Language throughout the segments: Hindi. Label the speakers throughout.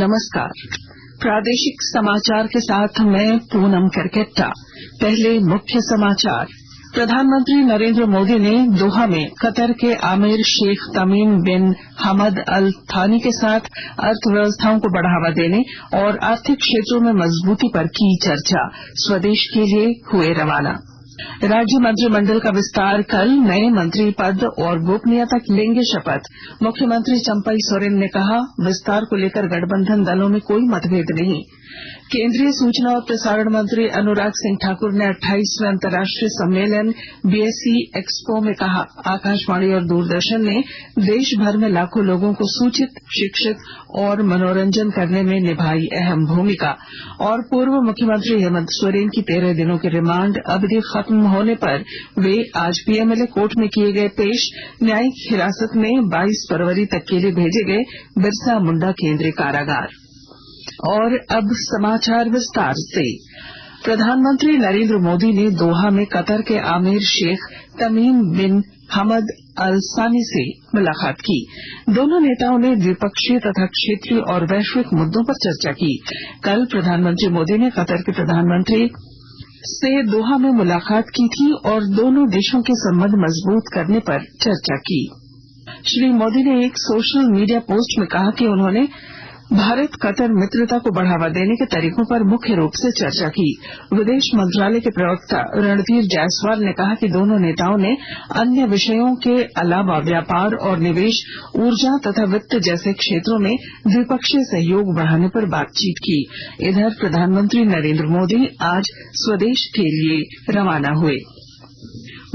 Speaker 1: नमस्कार। प्रादेशिक समाचार के साथ मैं पूनम करकेट्टा। पहले मुख्य समाचार। प्रधानमंत्री नरेंद्र मोदी ने दोहा में कतर के आमिर शेख तमीम बिन हमद अल थानी के साथ अर्थव्यवस्थाओं को बढ़ावा देने और आर्थिक क्षेत्रों में मजबूती पर की चर्चा। स्वदेश के लिए हुए रवाना। राज्य मंत्रिमंडल का विस्तार कल। नए मंत्री पद और गोपनीयता लेंगे शपथ। मुख्यमंत्री चंपई सोरेन ने कहा, विस्तार को लेकर गठबंधन दलों में कोई मतभेद नहीं। केंद्रीय सूचना और प्रसारण मंत्री अनुराग सिंह ठाकुर ने 28वें अंतर्राष्ट्रीय सम्मेलन बीएसई एक्सपो में कहा, आकाशवाणी और दूरदर्शन ने देश भर में लाखों लोगों को सूचित, शिक्षित और मनोरंजन करने में निभाई अहम भूमिका। और पूर्व मुख्यमंत्री हेमंत सोरेन की 13 दिनों की रिमांड अवधि खत्म होने पर वे आज पीएमएलए कोर्ट में किए गए पेश। न्यायिक हिरासत में 22 फरवरी तक के लिए भेजे गए बिरसा मुंडा केंद्रीय कारागार। और अब समाचार विस्तार से। प्रधानमंत्री नरेंद्र मोदी ने दोहा में कतर के आमिर शेख तमीम बिन हमद अल थानी से मुलाकात की। दोनों नेताओं ने द्विपक्षीय तथा क्षेत्रीय और वैश्विक मुद्दों पर चर्चा की। कल प्रधानमंत्री मोदी ने कतर के प्रधानमंत्री से दोहा में मुलाकात की थी और दोनों देशों के संबंध मजबूत करने पर चर्चा की। श्री मोदी ने एक सोशल मीडिया पोस्ट में कहा कि उन्होंने भारत कतर मित्रता को बढ़ावा देने के तरीकों पर मुख्य रूप से चर्चा की। विदेश मंत्रालय के प्रवक्ता रणधीर जायसवाल ने कहा कि दोनों नेताओं ने अन्य विषयों के अलावा व्यापार और निवेश, ऊर्जा तथा वित्त जैसे क्षेत्रों में द्विपक्षीय सहयोग बढ़ाने पर बातचीत की। इधर प्रधानमंत्री नरेंद्र मोदी आज स्वदेश के लिए रवाना हुए।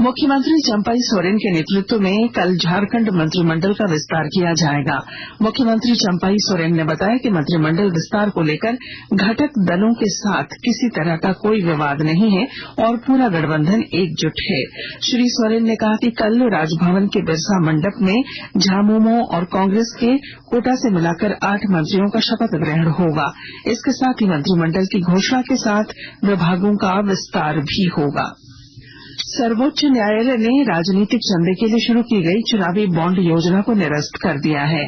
Speaker 1: मुख्यमंत्री चंपई सोरेन के नेतृत्व में कल झारखंड मंत्रिमंडल का विस्तार किया जाएगा। मुख्यमंत्री चंपई सोरेन ने बताया कि मंत्रिमंडल विस्तार को लेकर घटक दलों के साथ किसी तरह का कोई विवाद नहीं है और पूरा गठबंधन एकजुट है। श्री सोरेन ने कहा कि कल राजभवन के बिरसा मंडप में झामुमो और कांग्रेस के कोटा से मिलाकर 8 मंत्रियों का शपथ ग्रहण होगा। इसके साथ ही मंत्रिमंडल की घोषणा के साथ विभागों का विस्तार भी होगा। सर्वोच्च न्यायालय ने राजनीतिक चंदे के लिए शुरू की गई चुनावी बॉन्ड योजना को निरस्त कर दिया है।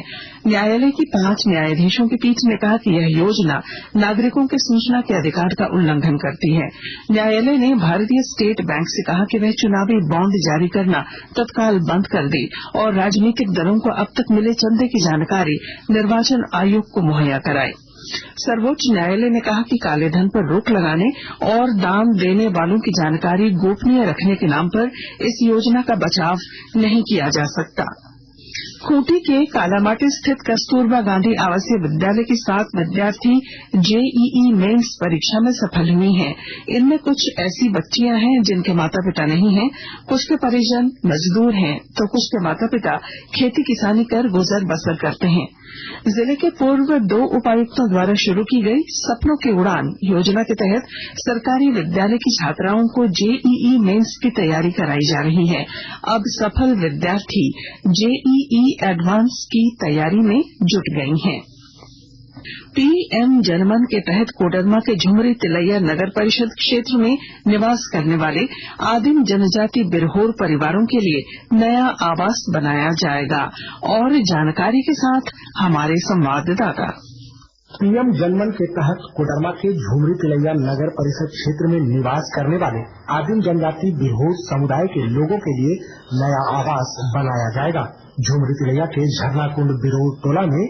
Speaker 1: न्यायालय की 5 न्यायाधीशों की पीठ ने कहा कि यह योजना नागरिकों के सूचना के अधिकार का उल्लंघन करती है। न्यायालय ने भारतीय स्टेट बैंक से कहा कि वह चुनावी बॉन्ड जारी करना तत्काल बंद कर दे और राजनीतिक दलों को अब तक मिले चंदे की जानकारी निर्वाचन आयोग को मुहैया कराए। सर्वोच्च न्यायालय ने कहा कि कालेधन पर रोक लगाने और दान देने वालों की जानकारी गोपनीय रखने के नाम पर इस योजना का बचाव नहीं किया जा सकता। खूंटी के कालामाटी स्थित कस्तूरबा गांधी आवासीय विद्यालय की 7 विद्यार्थी जेईई मेंस परीक्षा में सफल हुई हैं। इनमें कुछ ऐसी बच्चियां हैं जिनके माता पिता नहीं हैं, कुछ के परिजन मजदूर हैं तो कुछ के माता पिता खेती किसानी कर गुजर बसर करते हैं। जिले के पूर्व 2 उपायुक्तों द्वारा शुरू की गई सपनों की उड़ान योजना के तहत सरकारी विद्यालय की छात्राओं को जेईई मेंस की तैयारी कराई जा रही है। अब सफल विद्यार्थी जेईई एडवांस की तैयारी में जुट गई हैं। पीएम जनमन के तहत कोडरमा के झुमरी तिलैया नगर परिषद क्षेत्र में निवास करने वाले आदिम जनजाति बिरहोर परिवारों के लिए नया आवास बनाया जाएगा। और जानकारी के साथ हमारे संवाददाता।
Speaker 2: पीएम जनमन के तहत कोडरमा के झुमरी तिलैया नगर परिषद क्षेत्र में निवास करने वाले आदिम जनजाति बिरहोर समुदाय के लोगों के लिए नया आवास बनाया जाएगा। झुमरी तिलैया के झरना कुंड बिरहोर टोला में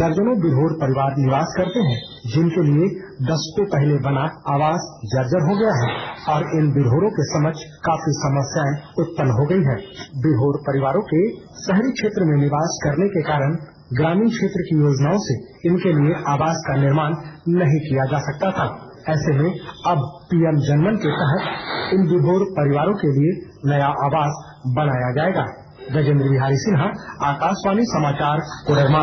Speaker 2: दर्जनों बिरहोर परिवार निवास करते हैं, जिनके लिए दशकों पहले बना आवास जर्जर हो गया है और इन बिरहोरों के समक्ष काफी समस्याएं उत्पन्न हो गई है। बिरहोर परिवारों के शहरी क्षेत्र में निवास करने के कारण ग्रामीण क्षेत्र की योजनाओं से इनके लिए आवास का निर्माण नहीं किया जा सकता था। ऐसे में अब पीएम जनमन के तहत इन बिरहोर परिवारों के लिए नया आवास बनाया जाएगा। गजेंद्र बिहारी सिन्हा, आकाशवाणी समाचार, कोडरमा।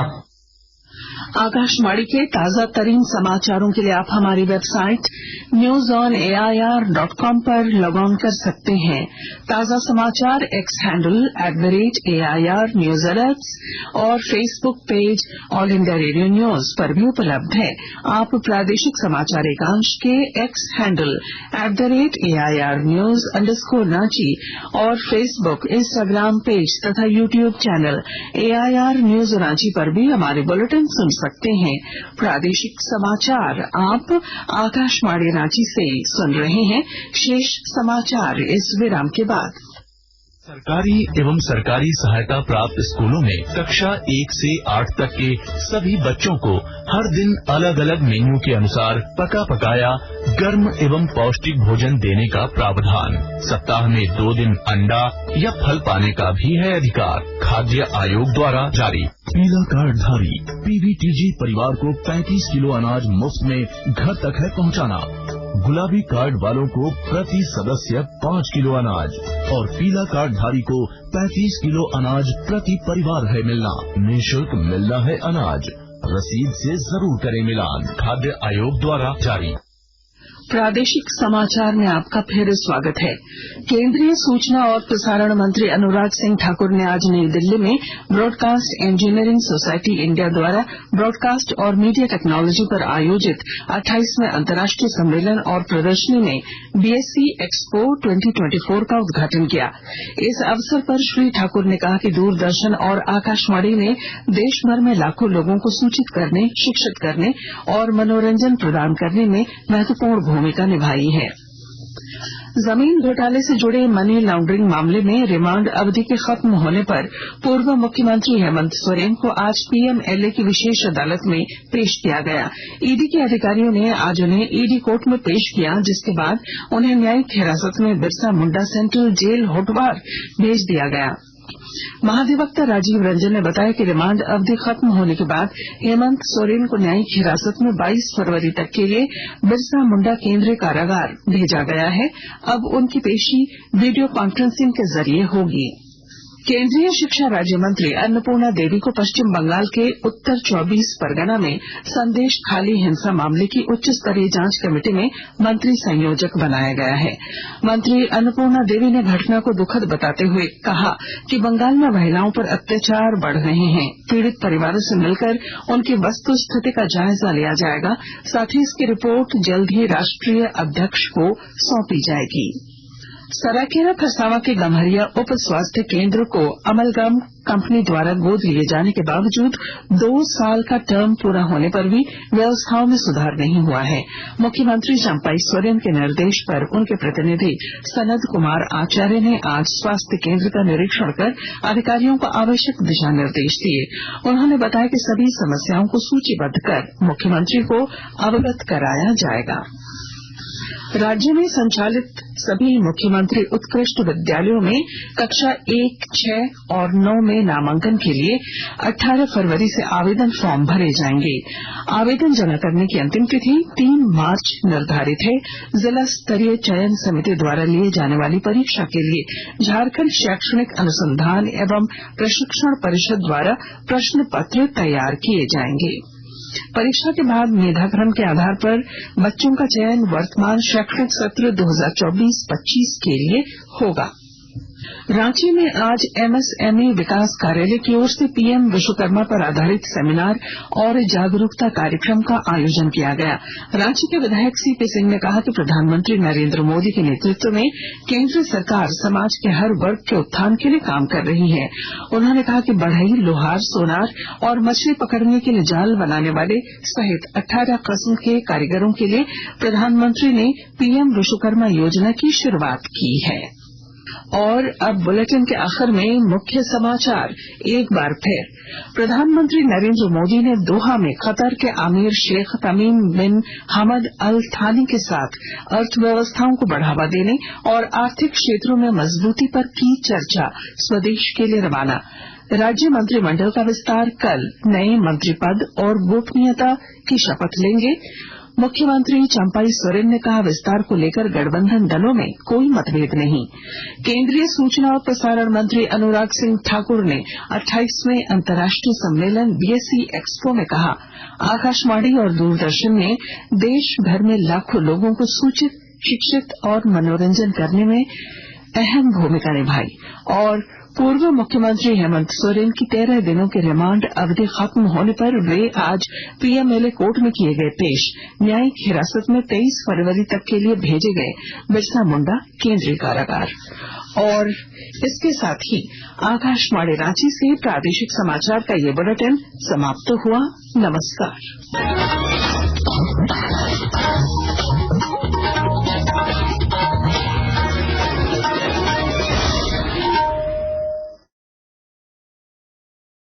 Speaker 1: आकाशवाणी के ताजा तरीन समाचारों के लिए आप हमारी वेबसाइट newsonair.com पर लॉग ऑन कर सकते हैं। ताजा समाचार X handle @AIR news alerts और Facebook page All India Radio news पर भी उपलब्ध है। आप प्रादेशिक समाचार एकांश के X handle @AIR news _Ranchi और फेसबुक, इंस्टाग्राम पेज तथा YouTube channel AIR news Ranchi पर भी हमारे बुलेटिन सुन सकते हैं। प्रादेशिक समाचार आप आकाशवाणी रांची से सुन रहे हैं। शेष समाचार इस विराम के बाद।
Speaker 3: सरकारी एवं सरकारी सहायता प्राप्त स्कूलों में कक्षा 1 से 8 तक के सभी बच्चों को हर दिन अलग अलग मेन्यू के अनुसार पका पकाया गर्म एवं पौष्टिक भोजन देने का प्रावधान। सप्ताह में 2 दिन अंडा या फल पाने का भी है अधिकार। खाद्य आयोग द्वारा जारी। पीला कार्ड धारी पीवीटीजी परिवार को 35 किलो अनाज मुफ्त में घर तक है पहुंचाना। गुलाबी कार्ड वालों को प्रति सदस्य 5 किलो अनाज और पीला कार्ड धारी को 35 किलो अनाज प्रति परिवार है मिलना। निःशुल्क मिलना है अनाज। रसीद से जरूर करें मिलान। खाद्य आयोग द्वारा जारी।
Speaker 1: प्रादेशिक समाचार में आपका फिर स्वागत है। केंद्रीय सूचना और प्रसारण मंत्री अनुराग सिंह ठाकुर ने आज नई दिल्ली में ब्रॉडकास्ट इंजीनियरिंग सोसाइटी इंडिया द्वारा ब्रॉडकास्ट और मीडिया टेक्नोलॉजी पर आयोजित 28वें अंतर्राष्ट्रीय सम्मेलन और प्रदर्शनी में बीएससी एक्सपो 2024 का उद्घाटन किया। इस अवसर पर श्री ठाकुर ने कहा कि दूरदर्शन और आकाशवाणी ने देश भर में लाखों लोगों को सूचित करने, शिक्षित करने और मनोरंजन प्रदान करने में महत्वपूर्ण भूमिका निभाई है। जमीन घोटाले से जुड़े मनी लॉन्ड्रिंग मामले में रिमांड अवधि के खत्म होने पर पूर्व मुख्यमंत्री हेमंत सोरेन को आज पीएमएलए की विशेष अदालत में पेश किया गया। ईडी के अधिकारियों ने आज उन्हें ईडी कोर्ट में पेश किया, जिसके बाद उन्हें न्यायिक हिरासत में बिरसा मुंडा सेंट्रल जेल होटवार भेज दिया गया। महाधिवक्ता राजीव रंजन ने बताया कि रिमांड अवधि खत्म होने के बाद हेमंत सोरेन को न्यायिक हिरासत में 22 फरवरी तक के लिए बिरसा मुंडा केंद्रीय कारागार भेजा गया है। अब उनकी पेशी वीडियो कॉन्फ्रेंसिंग के जरिए होगी। केंद्रीय शिक्षा राज्य मंत्री अन्नपूर्णा देवी को पश्चिम बंगाल के उत्तर 24 परगना में संदेश खाली हिंसा मामले की उच्च स्तरीय जांच कमेटी में मंत्री संयोजक बनाया गया है। मंत्री अन्नपूर्णा देवी ने घटना को दुखद बताते हुए कहा कि बंगाल में महिलाओं पर अत्याचार बढ़ रहे हैं। पीड़ित परिवारों से मिलकर उनकी वस्तु स्थिति का जायजा लिया जाएगा। साथ ही इसकी रिपोर्ट जल्द ही राष्ट्रीय अध्यक्ष को सौंपी जाएगी। सरायकेला खरसावां के गम्हरिया उप स्वास्थ्य केंद्र को अमलगम कंपनी द्वारा गोद लिए जाने के बावजूद 2 साल का टर्म पूरा होने पर भी व्यवस्थाओं में सुधार नहीं हुआ है। मुख्यमंत्री चंपाई सोरेन के निर्देश पर उनके प्रतिनिधि सनद कुमार आचार्य ने आज स्वास्थ्य केंद्र का निरीक्षण कर अधिकारियों को आवश्यक दिशा निर्देश दिए। उन्होंने बताया कि सभी समस्याओं को सूचीबद्ध कर मुख्यमंत्री को अवगत कराया जाएगा। राज्य में संचालित सभी मुख्यमंत्री उत्कृष्ट विद्यालयों में कक्षा 1, 6 और 9 में नामांकन के लिए 18 फरवरी से आवेदन फॉर्म भरे जाएंगे। आवेदन जमा करने की अंतिम तिथि 3 मार्च निर्धारित है। जिला स्तरीय चयन समिति द्वारा लिए जाने वाली परीक्षा के लिए झारखंड शैक्षणिक अनुसंधान एवं प्रशिक्षण परिषद द्वारा प्रश्न पत्र तैयार किए जाएंगे। परीक्षा के बाद मेधाक्रम के आधार पर बच्चों का चयन वर्तमान शैक्षणिक सत्र 2024-25 के लिए होगा। रांची में आज एमएसएमई विकास कार्यालय की ओर से पीएम विश्वकर्मा पर आधारित सेमिनार और जागरूकता कार्यक्रम का आयोजन किया गया। रांची के विधायक सीपी सिंह ने कहा कि प्रधानमंत्री नरेंद्र मोदी के नेतृत्व में केंद्र सरकार समाज के हर वर्ग के उत्थान के लिए काम कर रही है। उन्होंने कहा कि बढ़ई, लोहार, सोनार और मछली पकड़ने के लिए जाल बनाने वाले सहित 18 किस्म के कारीगरों के लिए प्रधानमंत्री ने पीएम विश्वकर्मा योजना की शुरुआत की है। और अब बुलेटिन के आखिर में मुख्य समाचार एक बार फिर। प्रधानमंत्री नरेंद्र मोदी ने दोहा में कतर के आमिर शेख तमीम बिन हमद अल थानी के साथ अर्थव्यवस्थाओं को बढ़ावा देने और आर्थिक क्षेत्रों में मजबूती पर की चर्चा। स्वदेश के लिए रवाना। राज्य मंत्रिमंडल का विस्तार कल। नए मंत्री पद और गोपनीयता की शपथ लेंगे। मुख्यमंत्री चंपाई सोरेन ने कहा, विस्तार को लेकर गठबंधन दलों में कोई मतभेद नहीं। केंद्रीय सूचना और प्रसारण मंत्री अनुराग सिंह ठाकुर ने 28वें अंतर्राष्ट्रीय सम्मेलन बीएससी एक्सपो में कहा, आकाशवाणी और दूरदर्शन ने देश भर में लाखों लोगों को सूचित, शिक्षित और मनोरंजन करने में अहम भूमिका निभाई। और पूर्व मुख्यमंत्री हेमंत सोरेन की 13 दिनों की रिमांड अवधि खत्म होने पर वे आज पीएमएलए कोर्ट में किए गए पेश। न्यायिक हिरासत में 23 फरवरी तक के लिए भेजे गए बिरसा मुंडा केंद्रीय कारागार। और इसके साथ ही आकाशवाणी रांची से प्रादेशिक समाचार का ये बुलेटिन समाप्त हुआ। नमस्कार।